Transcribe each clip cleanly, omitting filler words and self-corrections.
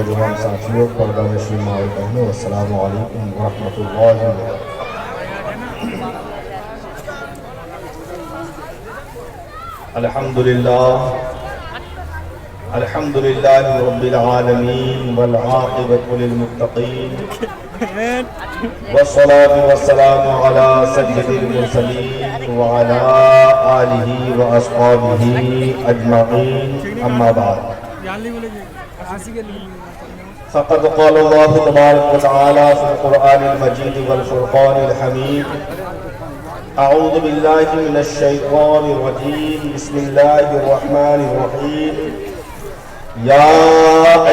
نوجوان ساتھیوں، پردہ نشین ماؤں بہنوں، السلام علیکم ورحمۃ اللہ وبرکاتہ۔ الحمدللہ رب العالمین والعاقبۃ للمتقین والصلاة والسلام علی سید المرسلین وعلی آلہ واصحابہ اجمعین، اما بعد۔ فقد قال اللہ تبارک وتعالی فی القرآن المجید والفرقان الحمید، اعوذ باللہ من الشیطان الرجیم، بسم اللہ الرحمن الرحیم، یا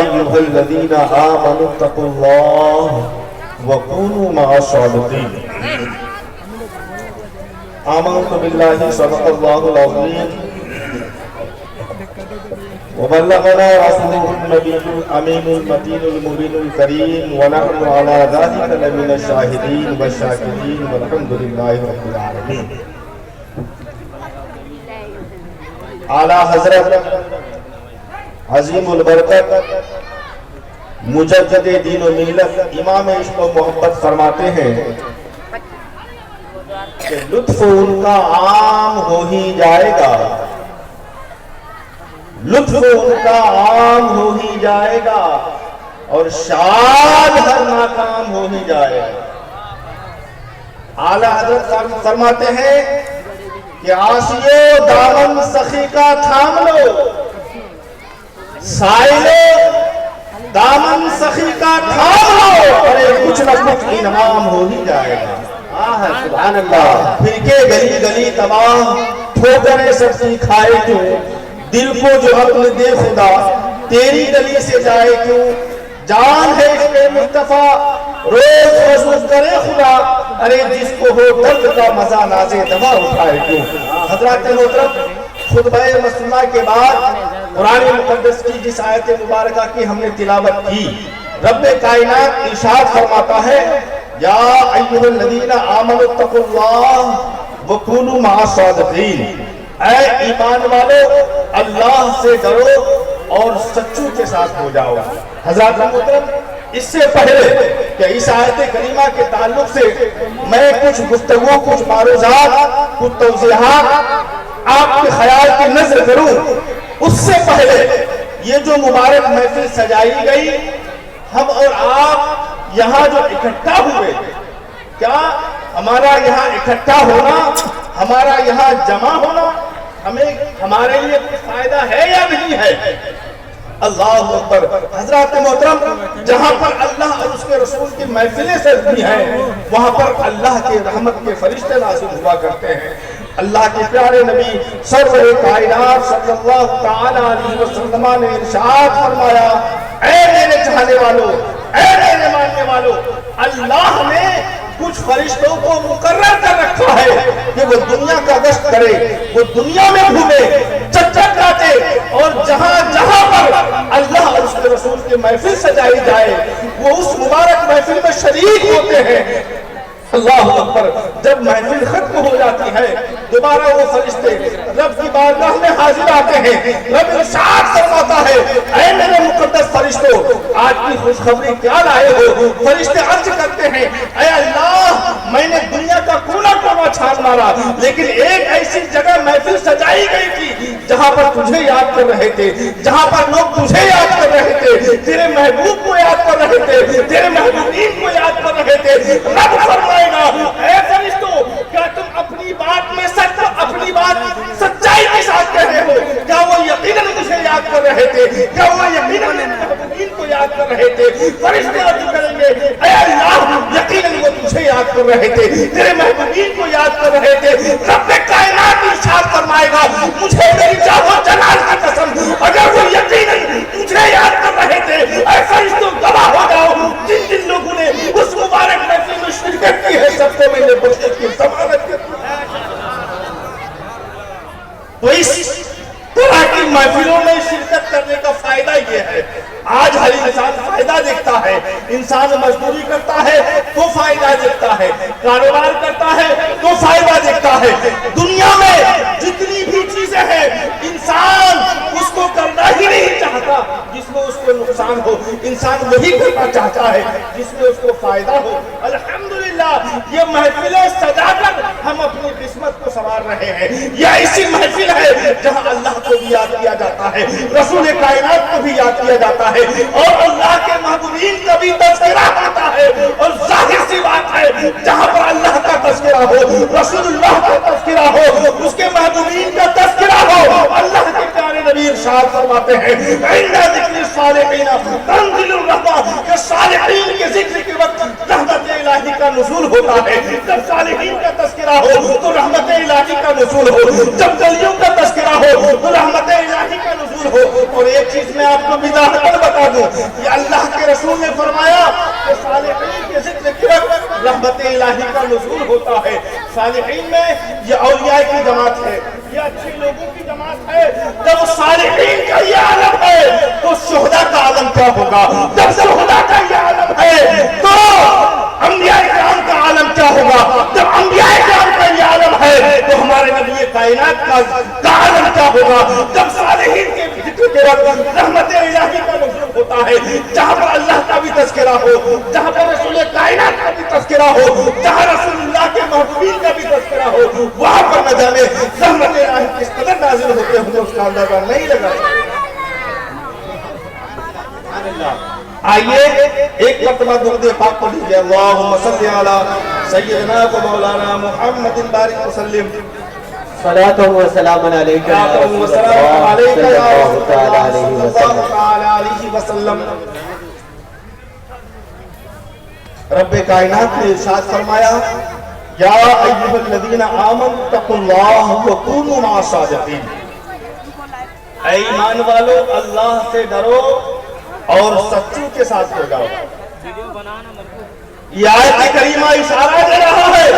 ایہا الذین آمنوا اتقوا اللہ وکونوا مع الصادقین۔ آمنت باللہ صدق اللہ العظیم وبلغنا رسوله النبي الأمين المتين المبين الكريم، ونحن على ذلك لمن الشاهدين والشاكرين، والحمد لله رب العالمين۔ اعلیٰ حضرت عظیم البرکت مجدد دین و ملت امام عشق و محبت فرماتے ہیں کہ لطف ان کا عام ہو ہی جائے گا، لطف ان کا عام ہو ہی جائے گا، اور شاد ہر ناکام ہو ہی جائے گا۔ اعلیٰ حضرت فرماتے ہیں کہ عاشیو دامن سخی کا تھام لو، سائلو دامن سخی کا تھام لو، ارے کچھ نہ کچھ انعام ہو ہی جائے گا۔ سبحان اللہ۔ پھر کے گلی گلی تمام ٹھوکریں سب کی کھائے کیوں، دل کو جو عقل دے خدا تیری گلی سے جائے کیوں، جان ہے اس پہ مصطفیٰ روز محسوس کرے خدا، ارے جس کو ہو درد کا مزہ نازے دوا اٹھائے کیوں۔ حضرات محترم، خطبہ مسلمہ کے بعد قرآن مقدس کی جس آیت مبارکہ کی ہم نے تلاوت کی، رب کائنات ارشاد فرماتا ہے، یا ایھا الذین آمنوا اتقوا اللہ وکونوا مع الصادقین۔ اے ایمان والو، اللہ سے ڈرو اور سچوں کے ساتھ ہو جاؤ۔ حضرات محترم، اس سے پہلے کہ اس آیت کریمہ کے تعلق سے میں کچھ گفتگو، کچھ معروضات، کچھ توضیحات آپ کے خیال کی نظر کروں، اس سے پہلے یہ جو مبارک محفل سجائی گئی، ہم اور آپ یہاں جو اکٹھا ہوئے، کیا ہمارا یہاں اکٹھا ہونا، ہمارا یہاں جمع ہونا ہمارے لیے کچھ فائدہ ہے یا نہیں ہے؟ اللہ اکبر۔ حضرات محترم، جہاں پر اللہ اور اس کے رسول کی محفلیں سجتی ہیں، وہاں پر اللہ کی رحمت کے فرشتے نازل ہوا کرتے ہیں۔ اللہ کے پیارے نبی سرور کائنات صلی اللہ تعالی علیہ وسلم نے ارشاد فرمایا، اے میرے چاہنے والوں، اے میرے ماننے والوں، اللہ نے کچھ فرشتوں کو مقرر کر رکھا ہے کہ وہ دنیا کا گشت کرے، وہ دنیا میں گھومے، چکر کاٹے، اور جہاں جہاں پر اللہ اور اس کے رسول کی محفل سجائی جائے وہ اس مبارک محفل میں شریک ہوتے ہیں۔ اللہ اکبر۔ جب محفل ختم ہو جاتی ہے، دوبارہ وہ فرشتے رب کی بارگاہ میں حاضر آتے ہیں۔ رب ارشاد فرماتا ہے، اے میرے مقدس فرشتوں، آج کی خوشخبری کیا لائے ہو؟ فرشتے عرض کرتے ہیں، اے اللہ، میں نے دنیا کا کونا کونا چھان مارا، لیکن ایک ایسی جگہ محفل سجائی گئی تھی جہاں پر تجھے یاد کر رہے تھے، جہاں پر لوگ تجھے یاد کر رہے تھے، تیرے محبوب کو یاد کر رہے تھے، تیرے محبوبین کو یاد کر رہے تھے۔ رب فرمائے گا، اے فرشتوں، کیا تم اپنی بات میں سچ، اپنی بات سچائی کے ساتھ کہہ رہے ہو؟ کیا وہ یقیناً مجھے یاد کر رہے تھے؟ کیا وہ یقیناً محبوبین کو یاد کر رہے تھے؟ فرشتے عرض کریں گے، اے اللہ، یقیناً وہ تجھے یاد کر رہے تھے، تیرے محبوبین کو یاد کر رہے تھے۔ رب کائنات ارشاد فرمائے گا، مجھے میری جاہ و جلال کی قسم، اگر وہ یقیناً تجھے یاد کر رہے تھے، اے فرشتوں گواہ ہو جاؤ، جن جن لوگوں نے اس مبارک محفل میں شرکت کی ہے، سب کو میں نے بخشش کی ضمانت کی۔ تو اس طرح کی محفلوں میں شرکت کرنے کا فائدہ یہ ہے، آج ہر انسان فائدہ دیکھتا ہے، انسان مزدوری کرتا ہے تو فائدہ دیکھتا ہے، کاروبار کرتا ہے تو فائدہ دیکھتا ہے۔ دنیا میں جتنی بھی چیزیں ہیں، انسان اس کو کرنا ہی نہیں چاہتا جس میں اس کو کو نقصان ہو، انسان وہی کرنا چاہتا ہے جس میں اس کو فائدہ ہو۔ الحمدللہ یہ محفلیں سجا کر ہم اپنی قسمت کو سنوار رہے ہیں۔ یہ ایسی محفل ہے جہاں اللہ کو بھی یاد کیا جاتا ہے، رسول کائنات کو بھی یاد کیا جاتا ہے، اور اللہ کے محبوبین کا بھی تذکرہ ہوتا ہے۔ اور ظاہر سی بات ہے جہاں پر اللہ کا تذکرہ ہو، رسول اللہ کا تذکرہ ہو، اس کے محبوبین کا تذکرہ ہو، اللہ کے پیارے نبی ارشاد فرماتے ہیں عند ذکر الصالحین تنزل الرحمہ، کہ صالحین کے ذکر کے وقت رحمت الہی کا نزول ہوتا ہے۔ جب صالحین کا تذکرہ ہو تو رحمت الہی کا نزول ہو، جب ولیوں کا تذکرہ ہو تو رحمت الہی کا نزول ہو۔ اور ایک چیز میں آپ کو وضاحت بتا دوں، یہ اللہ کے رسول نے فرمایا کہ صالحین کے ذکر کے وقت رحمت الہی کا نزول ہوتا ہے۔ صالحین میں یہ اولیاء کی جماعت ہے، یہ اچھے لوگوں کی جماعت ہے۔ جب صالحین کا یہ عالم ہے تو شہداء کا عالم کیا ہوگا؟ جب شہداء کا یہ عالم ہے تو انبیاء کرام کا عالم کیا ہوگا؟ جب انبیاء کرام کا یہ عالم ہے تو ہمارے نبی کائنات کا عالم کیا ہوگا؟ جب صالحین کے ذکر کے وقت رحمت الہی کا نزول ہوتا ہے، جہاں پر اللہ کا بھی تذکرہ ہو، جہاں پر رسول کائنات کا بھی تذکرہ ہو، جہاں رسول اللہ کے محبوبین کا بھی تذکرہ ہو، وہاں پر نہ جانے رحمت الہی کس قدر نازل ہوتے ہیں اس کا اندازہ نہیں لگا۔ آئیے ایک مرتبہ درود پاک پڑھ لیجیے، اللہم صلی علی سیدنا و مولانا محمد بارک وسلم۔ صلاۃ و سلام علیکہ یا رسول اللہ صلی اللہ علیہ وسلم۔ رب کائنات نے ارشاد فرمایا یا ایھا الذین آمنوا اتقوا اللہ وکونوا مع الصادقین، اے ایمان والو اللہ سے ڈرو اور سچوں کے ساتھ ہو جاؤ۔ یہ آیت کریمہ اشارہ دے رہا ہے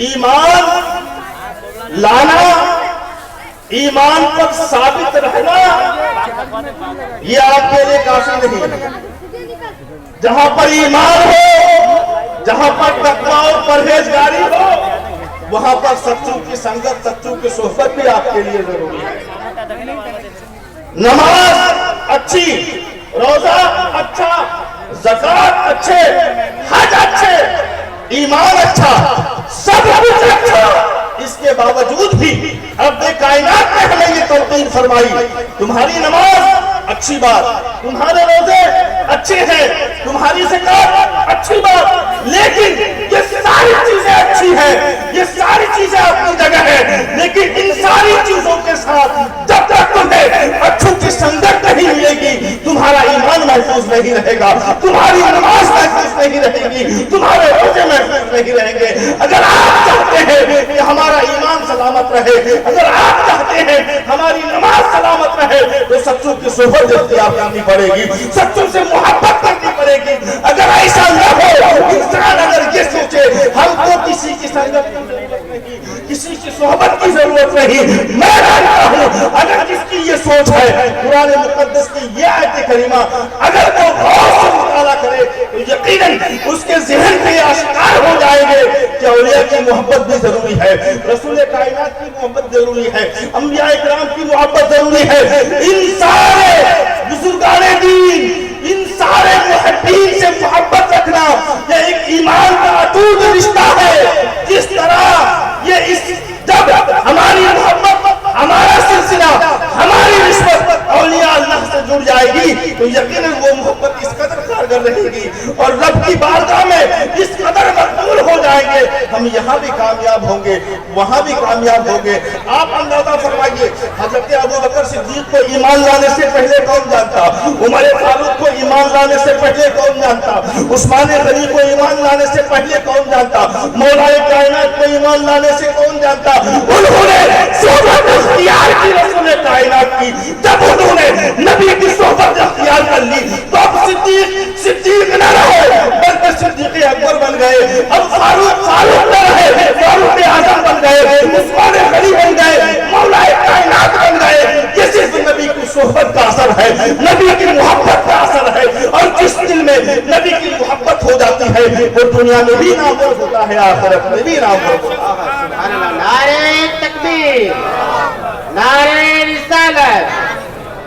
ایمان لانا، ایمان پر ثابت رہنا یہ آپ کے لیے کافی نہیں۔ جہاں پر ایمان ہو، جہاں پر تقوی اور پرہیزگاری ہو، وہاں پر سچوں کی سنگت، سچوں کی صحبت بھی آپ کے لیے ضروری ہے۔ نماز اچھی، روزہ اچھا، زکوٰۃ اچھے، حج اچھے، ایمان اچھا، سب کچھ اچھا، اس کے باوجود بھی رب کائنات نے ہمیں یہ تلقین فرمائی تمہاری نماز اچھی بات، تمہارے روزے اچھے ہیں، تمہاری زکوٰۃ اچھی بات، لیکن یہ ساری چیزیں اچھی ہیں، یہ ساری چیزیں اپنی جگہ ہیں، لیکن ان ساری چیزوں کے ساتھ جب تک تمہیں اچھوں کی سنگت نہیں ملے گی تمہارا ایمان محفوظ نہیں رہے گا، تمہاری نماز محفوظ نہیں رہے گی، تمہارے روزے محفوظ نہیں رہیں گے۔ اگر آپ چاہتے ہیں کہ ہمارا ایمان سلامت رہے، اگر آپ چاہتے ہیں ہماری نماز سلامت رہے تو سچوں کی صحبت اختیار کرنی پڑے گی، سچوں سے محبت کرنی پڑے گی۔ اگر ایسا نہ ہو، انسان اگر یہ سوچے ہم کو کسی کی سنگت کی ضرورت نہیں، کسی کی صحبت کی ضرورت نہیں، میں جانتا ہوں اگر جس کی یہ سوچ ہے قرآن مقدس کی یہ آیت کریمہ اگر وہ غور سے مطالعہ کرے تو یقیناً اس کے ذہن میں آشکار ہو جائیں گے کہ اولیاء کی محبت بھی ضروری ہے، رسول کائنات کی محبت ضروری ہے، انبیاء کرام کی محبت ضروری ہے۔ ان سارے بزرگان دین، ان سارے محبین سے محبت رکھنا یہ ایک ایمان کا اٹوٹ رشتہ ہے۔ جس طرح یہ جب ہماری محبت، ہمارا سلسلہ، ہماری نسبت اولیاء اللہ سے جڑ جائے گی تو یقیناً وہ محبت اس قدر کارگر رہے گی اور رب کی بارگاہ میں اس قدر مقبول ہو جائیں گے، ہم یہاں بھی کامیاب ہوں گے، وہاں بھی کامیاب ہوں گے۔ آپ اندازہ فرمائیے حضرت ابوبکر صدیق کو ایمان لانے سے پہلے کون جانتا؟ عمر فاروق کو ایمان لانے سے پہلے کون جانتا؟ عثمان غنی کو ایمان لانے سے پہلے کون جانتا؟ مولا کائنات کو ایمان لانے سے کون جانتا؟ انہوں نے صحبت اختیار کی رسول کائنات کی، جب انہوں نے نبی کی صحبت اختیار کر لی تو اب صدیق نہ رہے بلکہ صدیق اکبر بن گئے، اب فاروق نہ رہے فاروق اعظم بن گئے، عثمان غنی بن گئے، مولا کائنات بن گئے۔ یہ صرف نبی کی صحبت کا اثر ہے، نبی کی محبت کا اثر ہے، اور جس دل میں نبی کی محبت ہو جاتی ہے وہ دنیا میں بھی نامور ہوتا ہے، آخرت میں بھی نامور ہوتا ہے۔ سبحان اللہ۔ نعرہ تکبیر، نعرہ رسالت،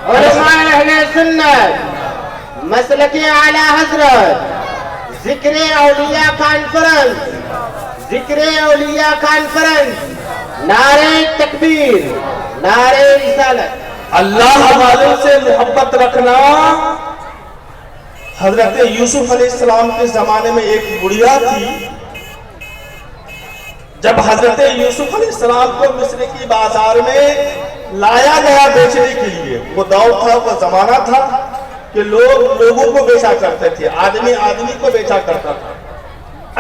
علماء اہل سنت مسلک اعلی حضرت ذکر اولیاء کانفرنس، ذکر اولیاء کانفرنس، نعرہ تکبیر، نعرہ رسالت۔ اللہ والوں سے محبت رکھنا۔ حضرت یوسف علیہ السلام کے زمانے میں ایک بڑھیا تھی، جب حضرت یوسف علیہ السلام کو مصر کی بازار میں لایا گیا بیچنے کے لیے، وہ دور تھا، وہ زمانہ تھا کہ لوگ لوگوں کو بیچا کرتے تھے، آدمی آدمی کو بیچا کرتا تھا،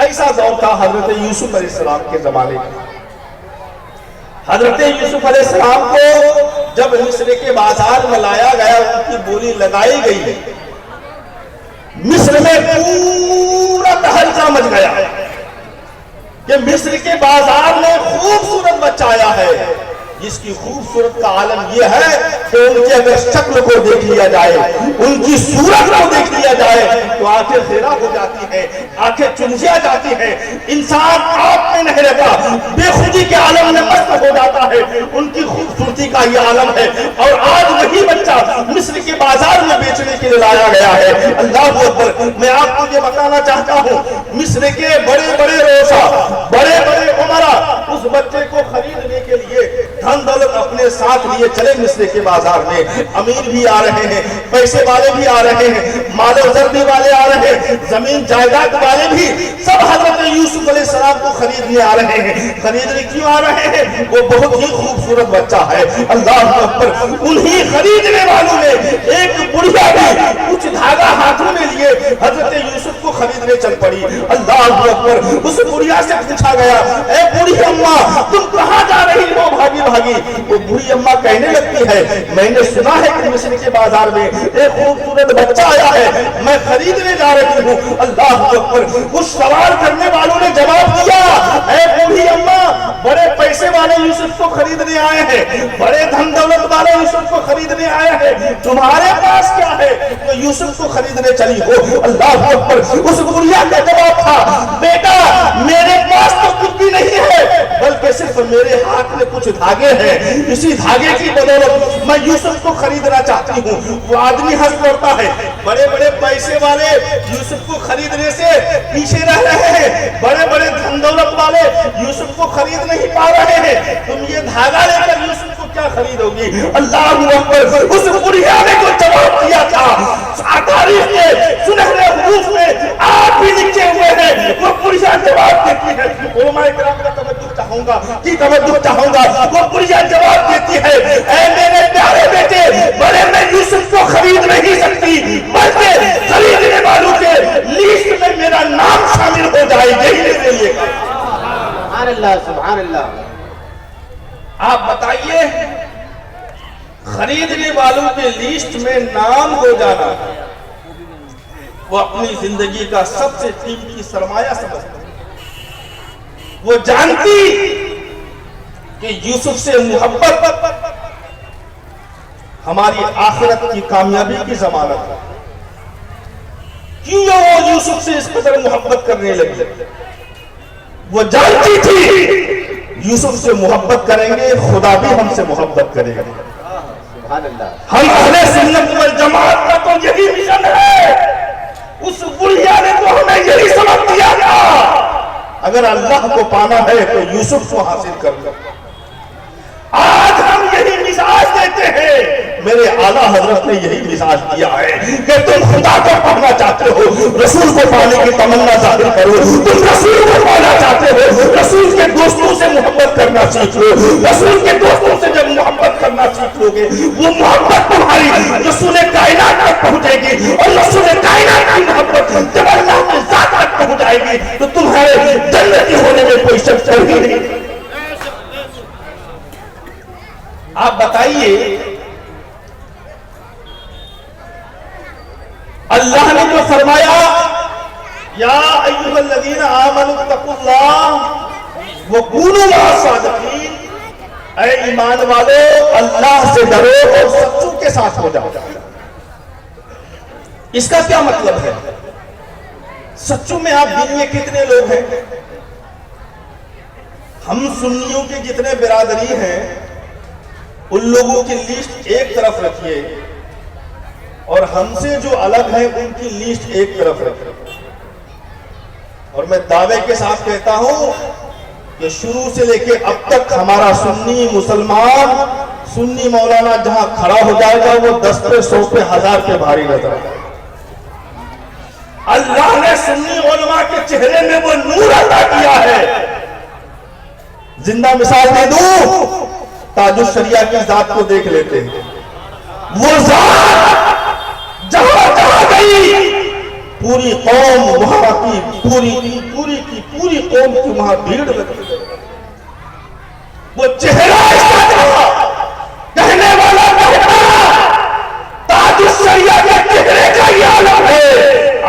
ایسا دور تھا حضرت یوسف علیہ السلام کے زمانے میں۔ حضرت یوسف علیہ السلام کو جب مصر کے بازار میں لایا گیا، ان کی بولی لگائی گئی، مصر میں پورا تہلکہ مچ گیا کہ مصر کے بازار میں خوبصورت بچہ آیا ہے، جس کی خوبصورت کا عالم یہ ہے کہ ان کی اگر شکل کو دیکھ لیا جائے، ان کی صورت کو دیکھ لیا جائے تو آنکھیں خیرہ ہو جاتی ہیں، آنکھیں چنجیا جاتی ہیں، انسان آپ میں نہیں رہتا، بے خودی کے عالم میں مست ہو جاتا ہے، ان کی خوبصورتی کا یہ عالم ہے۔ اور آج وہی بچہ مصر کے بازار میں بیچنے کے لیے لایا گیا ہے۔ اللہ اکبر۔ میں آپ کو یہ بتانا چاہتا ہوں، مصر کے بڑے بڑے روسا، بڑے بڑے عمرہ اس بچے کو خریدنے کے لیے دھن دولت اپنے ساتھ لیے چلے مصر کے بازار میں، امیر بھی آ رہے ہیں، پیسے والے بھی آ رہے ہیں، مال و زر والے آ رہے ہیں، زمین جائیداد والے بھی، سب حضرت یوسف علیہ السلام کو خریدنے آ رہے ہیں۔ خریدنے کیوں آ رہے ہیں؟ وہ بہت ہی خوبصورت بچہ ہے۔ اللہ اکبر۔ انہی خریدنے والوں نے ایک بڑھیا بھی کچھ دھاگا ہاتھوں میں لیے حضرت یوسف کو خریدنے چل پڑی۔ اللہ اکبر۔ اس بڑھیا سے پوچھا گیا، اے بڑھی اماں تم کہاں جا رہی ہو بھاگی بھاگی؟ وہ بڑھی اماں کہنے لگتی ہے، میں نے سنا ہے کہ مصر کے بازار میں ایک خوبصورت بچہ آیا ہے، میں خریدنے جا رہی ہوں۔ اللہ اکبر۔ اس سوال کرنے والوں نے جواب دیا، اے بڑھی اماں بڑے پیسے والے یوسف کو خریدنے آئے ہیں، بڑے دھن دولت والے یوسف کو خریدنے آئے ہیں، تمہارے پاس کیا ہے تو یوسف کو خریدنے چلی ہو؟ اللہ اکبر۔ اس بڑھیا کا جواب تھا، بیٹا میرے پاس تو کچھ بھی نہیں ہے، بلکہ صرف میرے ہاتھ میں کچھ دھاگے ہیں، اسی دھاگے کی بدولت میں یوسف کو خریدنا چاہتی ہوں۔ وہ آدمی ہنس پڑتا ہے، بڑے بڑے پیسے والے یوسف کو خریدنے سے پیچھے رہ رہے ہیں، بڑے بڑے دھن دولت والے یوسف کو خرید نہیں پا رہے ہیں، تم یہ دھاگا لے کر یوسف کو کیا خریدو گی؟ اللہ اکبر۔ اس بڑھیا نے جو جواب دیا تھا، تاریخ کے سنہرے حروف میں آپ بھی لکھے ہوئے ہیں، وہ بڑھیا جواب دیتی ہے۔ علماء کرام کا توجہ چاہوں گا، وہ بڑھیا جواب دیتی ہے، اے میرے پیارے بیٹے، بڑے میں یوسف کو خرید نہیں سکتی، بلکہ خریدنے والوں کے لیسٹ میں میرا نام شامل ہو جائے گا۔ میرے لیے سبحان اللہ، سبحان اللہ۔ آپ بتائیے، خریدنے والوں کے لیسٹ میں نام ہو جانا وہ اپنی زندگی کا سب سے قیمتی سرمایہ سمجھتی، وہ جانتی کہ یوسف سے محبت ہماری آخرت کی کامیابی کی ضمانت ہے۔ کیوں وہ یوسف سے اس قدر محبت کرنے لگی؟ وہ جانتی تھی یوسف سے محبت کریں گے خدا بھی ہم سے محبت کرے گا۔ ہم اہل سنت والجماعت کا تو یہی مشن ہے۔ اس بڑھیا نے تو ہمیں یہی سبق دیا تھا، اگر اللہ کو پانا ہے تو یوسف کو حاصل کر لو۔ آج ہم یہی مزاج دیتے ہیں، میرے اعلیٰ حضرت نے یہی مزاج دیا ہے کہ تم خدا کو پانا چاہتے ہو، رسول کو پانے کی تمنا ظاہر کرو، تم رسول کو پانا چاہتے ہو، رسول کے دوستوں سے محبت کرنا سیکھ لو، رسول کے دوستوں سے جب محبت کرنا سیکھ لو گے، وہ محبت تمہاری رسول کائنات تک پہنچے گی، اور رسول کائنات کی محبت جب اللہ کی ذات تک پہنچ جائے گی تو تمہارے جنتی ہونے میں کوئی شک ہی نہیں۔ آپ بتائیے، اللہ نے جو فرمایا یا ایھا الذین آمنوا اتقوا اللہ وکونوا مع الصادقین، اے ایمان والو اللہ سے ڈرو اور سچوں کے ساتھ ہو جاؤ۔ اس کا کیا مطلب ہے؟ سچوں میں آپ دن میں کتنے لوگ ہیں؟ ہم سنیوں کے جتنے برادری ہیں ان لوگوں کی لیسٹ ایک طرف رکھیے، اور ہم سے جو الگ ہیں ان کی لیسٹ ایک طرف رکھیں. اور میں دعوے کے ساتھ کہتا ہوں کہ شروع سے لے کے اب تک ہمارا سنی مسلمان سنی مولانا جہاں کھڑا ہو جائے گا وہ 10 پہ 100 پہ 1000 پہ بھاری نظر آئے گا. اللہ نے سنی علماء کے چہرے میں وہ نور عطا کیا ہے. زندہ مثال دے دوں، تاج الشریعہ کی ذات کو دیکھ لیتے ہیں. وہ ذات جہاں جہاں گئی پوری قوم وہاں کی پوری قوم کی وہاں بھیڑ لگی. وہ چہرہ ایسا تھا کہنے والا کہتا تاج الشریعہ کے چہرے کا یہ عالم ہے.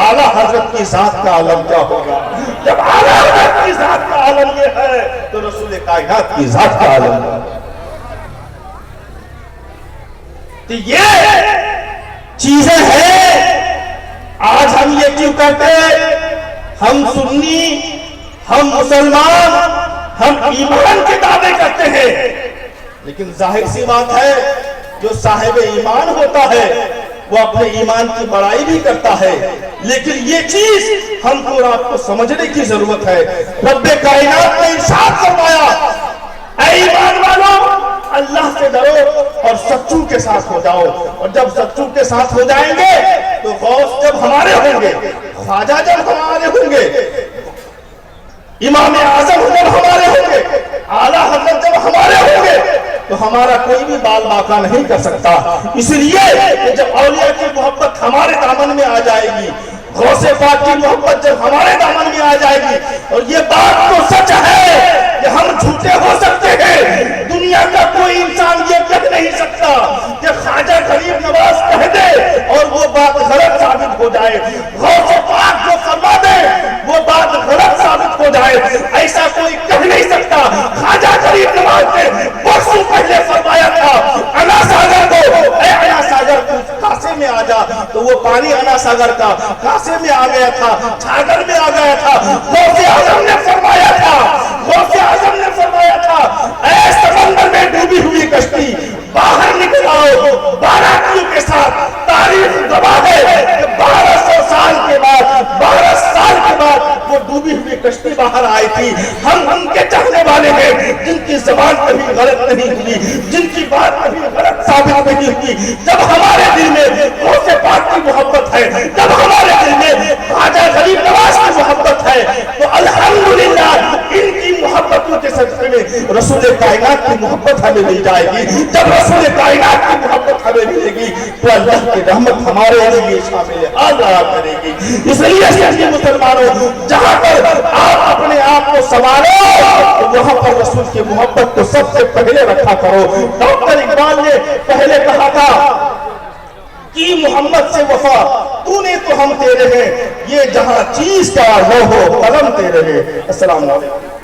اعلیٰ حضرت کی ذات کا عالم کیا ہوگا؟ جب اعلیٰ حضرت کی ذات کا عالم یہ ہے تو رسول کائنات کی ذات کا عالم ہے. تو یہ چیزیں ہیں. آج ہم یہ کیوں کہتے ہیں ہم سنی، ہم مسلمان، ہم ایمان کے دعوے کرتے ہیں، لیکن ظاہر سی بات ہے جو صاحب ایمان ہوتا ہے وہ اپنے ایمان کی بڑائی بھی کرتا ہے. لیکن یہ چیز ہم کو اور آپ کو سمجھنے کی ضرورت ہے. رب کائنات نے ارشاد فرمایا اے ایمان والو اللہ سے ڈرو اور سچوں کے ساتھ ہو جاؤ. اور جب سچوں کے ساتھ ہو جائیں گے تو غوث جب ہمارے ہوں گے، خواجہ جب ہمارے ہوں گے، امام اعظم جب ہمارے ہوں گے، اعلیٰ حضرت جب ہمارے ہوں گے تو ہمارا کوئی بھی بال باقا نہیں کر سکتا. اس لیے کہ جب اولیاء کی محبت ہمارے دامن میں آ جائے گی، غوث پاک کی محبت جب ہمارے دامن میں آ جائے گی، اور یہ بات تو سچ ہے کہ ہم جھوٹے ہو سکتے ہیں، دنیا کا کوئی انسان یہ کہہ نہیں سکتا کہ خواجہ غریب نواز کہہ دے اور وہ بات غلط ثابت ہو جائے، غوث پاک جو فرما دے وہ بات غلط ثابت ہو جائے. ایسا کوئی کہہ نہیں سکتا. خواجہ غریب نواز نے برسوں پہلے فرمایا تھا انا ساگر کو، اے انا ساگر کاسے میں آ جا، تو وہ پانی انا ساگر کا کاسے میں آ گیا تھا، چھاگر میں آ گیا تھا. غوث اعظم نے فرمایا تھا، غوث اعظم نے فرمایا تھا اے سمندر میں ڈوبی ہوئی کشتی باہر نکل آؤ. 12 کے ساتھ تاریخ گواہ ہے کہ 1200 سال کے بعد 12 سال کے بعد وہ ڈوبی ہوئی کشتی باہر آئی تھی. ہم ان کے چاہنے والے ہیں جن کی زبان کبھی غلط نہیں ہوئی، جن کی بات کبھی غلط ثابت نہیں ہوئی. جب ہمارے دل میں غوث پاک کی محبت ہے، جب ہمارے دل میں خواجہ غریب نواز کی محبت ہے تو الحمدللہ ان کی محبتوں کے صدقے میں رسول کائنات کی محبت ہمیں مل جائے گی. جب رسول کائنات کی محبت ہمیں ملے گی تو اللہ کی رحمت ہمارے لیے شامل آ کرے گی. اس لیے مسلمانوں جہاں پر آپ اپنے آپ کو سنوارو وہاں پر رسول کی محبت کو سب سے پہلے رکھا کرو. ڈاکٹر اقبال نے پہلے کہا تھا کہ محمد سے وفا تو نے تو ہم تیرے ہیں، یہ جہاں چیز کا لوح و قلم تیرے ہیں. السلام علیکم.